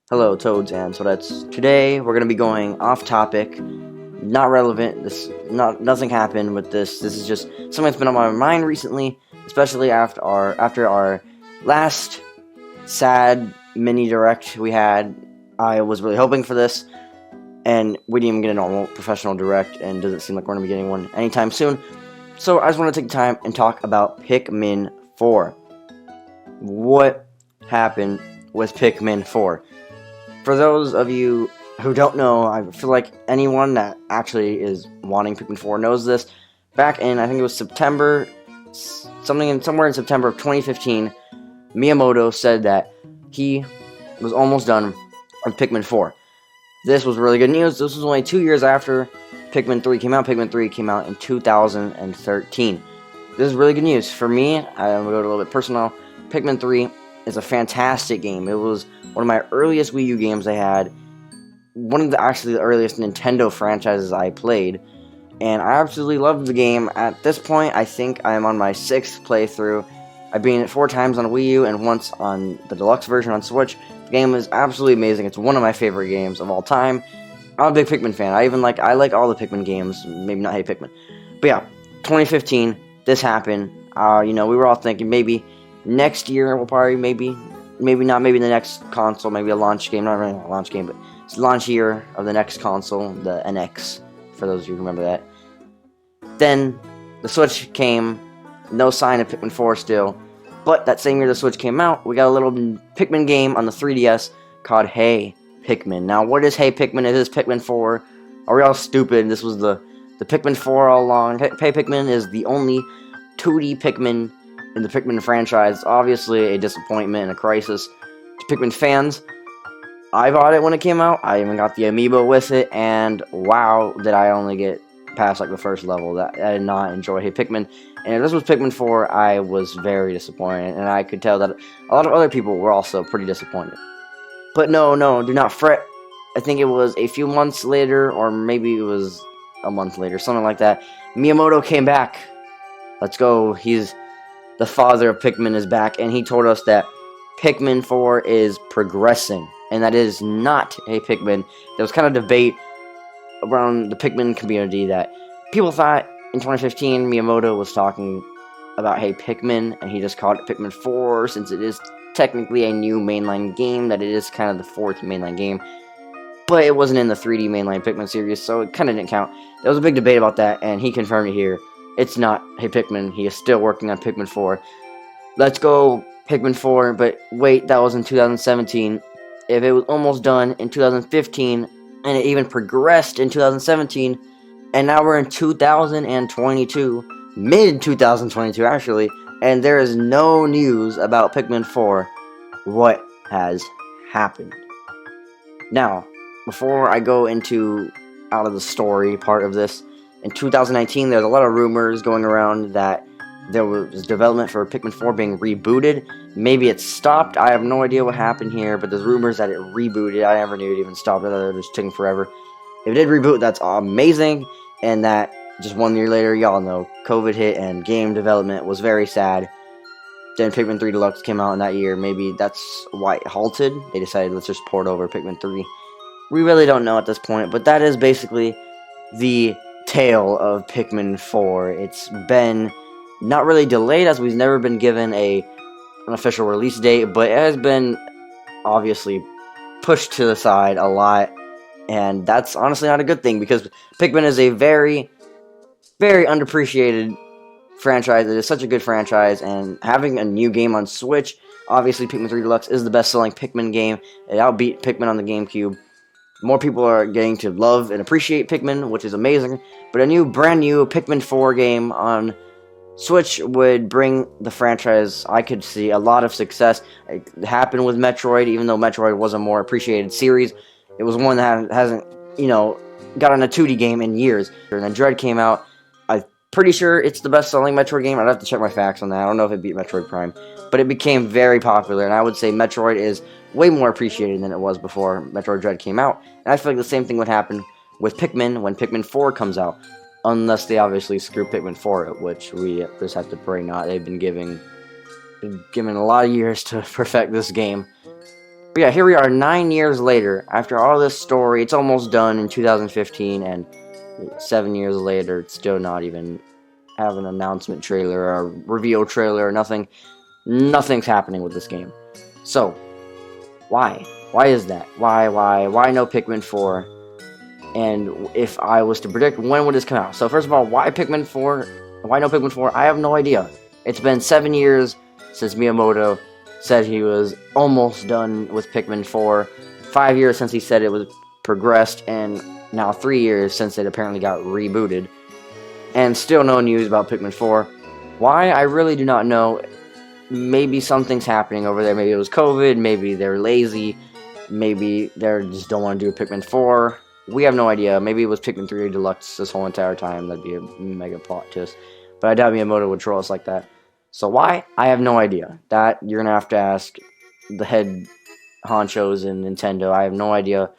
Hello, Toads and Toadettes. Today we're gonna be going off topic, not relevant. Nothing happened with this. This is just something that's been on my mind recently, especially after our last sad mini direct we had. I was really hoping for this, and we didn't even get a normal professional direct, and doesn't seem like we're gonna be getting one anytime soon. So I just want to take time and talk about Pikmin 4. What happened with Pikmin 4? For those of you who don't know, I feel like anyone that actually is wanting Pikmin 4 knows this. Back in, I think it was somewhere in September of 2015, Miyamoto said that he was almost done with Pikmin 4. This was really good news. This was only 2 years after Pikmin 3 came out. Pikmin 3 came out in 2013. This is really good news. For me, I'm going to go a little bit personal. Pikmin 3 is a fantastic game. It was one of my earliest Wii U games I had. One of the earliest Nintendo franchises I played. And I absolutely loved the game. At this point, I think I'm on my 6th playthrough. I've beaten it 4 times on Wii U and once on the deluxe version on Switch. The game is absolutely amazing. It's one of my favorite games of all time. I'm a big Pikmin fan. I like all the Pikmin games. Maybe not Hey Pikmin. But yeah, 2015, this happened. We were all thinking maybe next year we'll probably maybe not, maybe the next console, maybe a launch game, not really a launch game, but it's the launch year of the next console, the NX, for those of you who remember that. Then the Switch came, no sign of Pikmin 4 still, but that same year the Switch came out, we got a little Pikmin game on the 3DS called Hey Pikmin. Now, what is Hey Pikmin? It is Pikmin 4. Are we all stupid? This was the Pikmin 4 all along. Hey Pikmin is the only 2D Pikmin in the Pikmin franchise. Obviously a disappointment and a crisis to Pikmin fans. I bought it when it came out. I even got the amiibo with it, and wow, did I only get past like the first level. I did not enjoy Hey Pikmin. And if this was Pikmin 4, I was very disappointed, and I could tell that a lot of other people were also pretty disappointed. But no, do not fret. I think it was a few months later, or maybe it was a month later, something like that. Miyamoto came back. Let's go. He's the father of Pikmin is back, and he told us that Pikmin 4 is progressing, and that is not Hey Pikmin. There was kind of debate around the Pikmin community that people thought in 2015 Miyamoto was talking about Hey Pikmin, and he just called it Pikmin 4 since it is technically a new mainline game, that it is kind of the 4th mainline game, but it wasn't in the 3D mainline Pikmin series, so it kind of didn't count. There was a big debate about that, and he confirmed it here. It's not Hey Pikmin. He is still working on Pikmin 4. Let's go Pikmin 4, but wait, that was in 2017. If it was almost done in 2015, and it even progressed in 2017, and now we're in 2022, mid-2022 actually, and there is no news about Pikmin 4. What has happened? Now, before I go out of the story part of this, in 2019, there's a lot of rumors going around that there was development for Pikmin 4 being rebooted. Maybe it stopped. I have no idea what happened here, but there's rumors that it rebooted. I never knew it even stopped. I thought it was taking forever. If it did reboot, that's amazing. And that just 1 year later, y'all know, COVID hit and game development was very sad. Then Pikmin 3 Deluxe came out in that year. Maybe that's why it halted. They decided, let's just port over Pikmin 3. We really don't know at this point, but that is basically the tale of Pikmin 4. It's been not really delayed, as we've never been given an official release date, but it has been obviously pushed to the side a lot, and that's honestly not a good thing, because Pikmin is a very, very underappreciated franchise. It is such a good franchise, and having a new game on Switch, obviously Pikmin 3 Deluxe is the best-selling Pikmin game. It outbeat Pikmin on the GameCube. More people are getting to love and appreciate Pikmin, which is amazing, but a brand new Pikmin 4 game on Switch would bring the franchise, I could see, a lot of success. It happened with Metroid, even though Metroid was a more appreciated series. It was one that hasn't, gotten a 2D game in years. And then Dread came out. I'm pretty sure it's the best-selling Metroid game. I'd have to check my facts on that. I don't know if it beat Metroid Prime. But it became very popular, and I would say Metroid is way more appreciated than it was before Metroid Dread came out. And I feel like the same thing would happen with Pikmin when Pikmin 4 comes out. Unless they obviously screw Pikmin 4 up, which we just have to pray not. They've been given a lot of years to perfect this game. But yeah, here we are 9 years later. After all this story, it's almost done in 2015, and 7 years later, it's still not even have an announcement trailer or a reveal trailer or nothing. Nothing's happening with this game. So, why? Why is that? Why no Pikmin 4? And if I was to predict, when would this come out? So first of all, why Pikmin 4? Why no Pikmin 4? I have no idea. It's been 7 years since Miyamoto said he was almost done with Pikmin 4. 5 years since he said it was progressed, and now 3 years since it apparently got rebooted. And still no news about Pikmin 4. Why? I really do not know. Maybe something's happening over there. Maybe it was COVID. Maybe they're lazy. Maybe they just don't want to do a Pikmin 4. We have no idea. Maybe it was Pikmin 3 Deluxe this whole entire time. That'd be a mega plot twist. But I doubt Miyamoto would troll us like that. So why? I have no idea. That you're going to have to ask the head honchos in Nintendo. I have no idea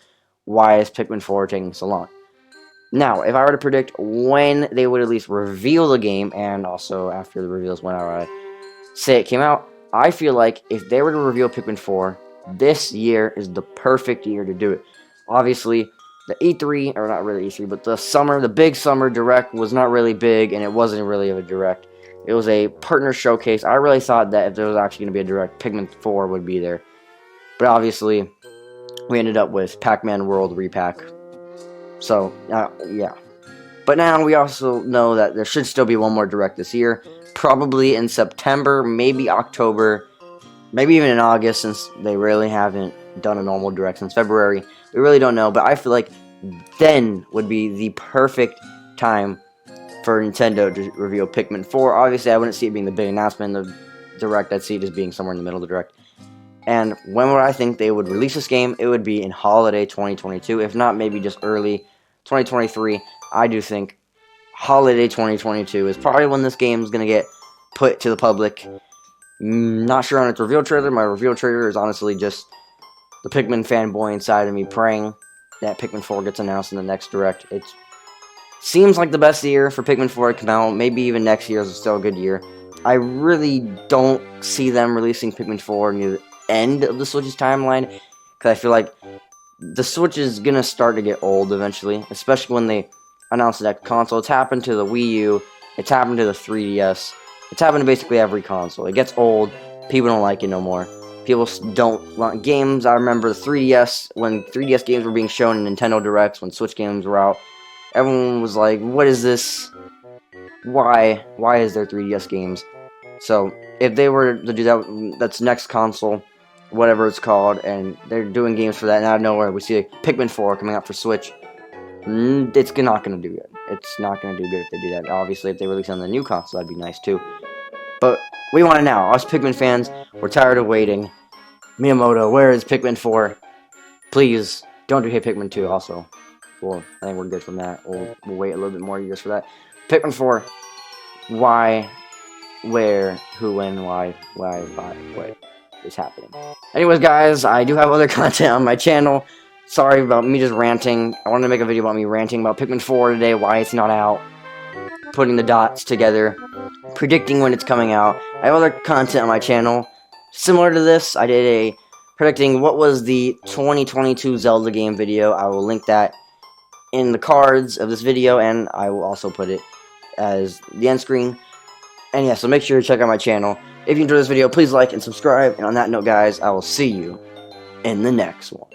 why is Pikmin 4 taking so long. Now, if I were to predict when they would at least reveal the game, and also after the reveals when I say it came out, I feel like if they were to reveal Pikmin 4, this year is the perfect year to do it. Obviously, the E3, or not really E3, but the big summer direct was not really big, and it wasn't really a direct. It was a partner showcase. I really thought that if there was actually going to be a direct, Pikmin 4 would be there. But obviously, we ended up with Pac-Man World Repack. So, yeah. But now we also know that there should still be one more direct this year. Probably in September, maybe October, maybe even in August, since they really haven't done a normal direct since February. We really don't know, but I feel like then would be the perfect time for Nintendo to reveal Pikmin 4. Obviously, I wouldn't see it being the big announcement in the direct. I'd see it as being somewhere in the middle of the direct. And when would I think they would release this game? It would be in holiday 2022. If not, maybe just early 2023. I do think holiday 2022 is probably when this game is going to get put to the public. Not sure on its reveal trailer. My reveal trailer is honestly just the Pikmin fanboy inside of me praying that Pikmin 4 gets announced in the next direct. It seems like the best year for Pikmin 4 to come out. Maybe even next year is still a good year. I really don't see them releasing Pikmin 4 near the end of the Switch's timeline, because I feel like the Switch is going to start to get old eventually, especially when they announce the next console. It's happened to the Wii U. It's happened to the 3DS. It's happened to basically every console. It gets old. People don't like it no more. People don't want games. I remember the 3DS, when 3DS games were being shown in Nintendo Directs, when Switch games were out. Everyone was like, what is this? Why? Why is there 3DS games? So, if they were to do that, that's next console, whatever it's called, and they're doing games for that, and out of nowhere we see like Pikmin 4 coming out for Switch, it's not going to do good. It's not going to do good if they do that. Obviously, if they release it on the new console, that'd be nice too. But we want it now. Us Pikmin fans, we're tired of waiting. Miyamoto, where is Pikmin 4? Please, don't do Hey Pikmin 2 also. Well, I think we're good from that. We'll wait a little bit more years for that. Pikmin 4, why, where, who, when, why, what is happening. Anyways, guys, I do have other content on my channel. Sorry about me just ranting. I wanted to make a video about me ranting about Pikmin 4 today, why it's not out, putting the dots together, predicting when it's coming out. I have other content on my channel similar to this. I did a predicting what was the 2022 Zelda game video. I will link that in the cards of this video, and I will also put it as the end screen. And yeah, so make sure to check out my channel. If you enjoyed this video, please like and subscribe. And on that note, guys, I will see you in the next one.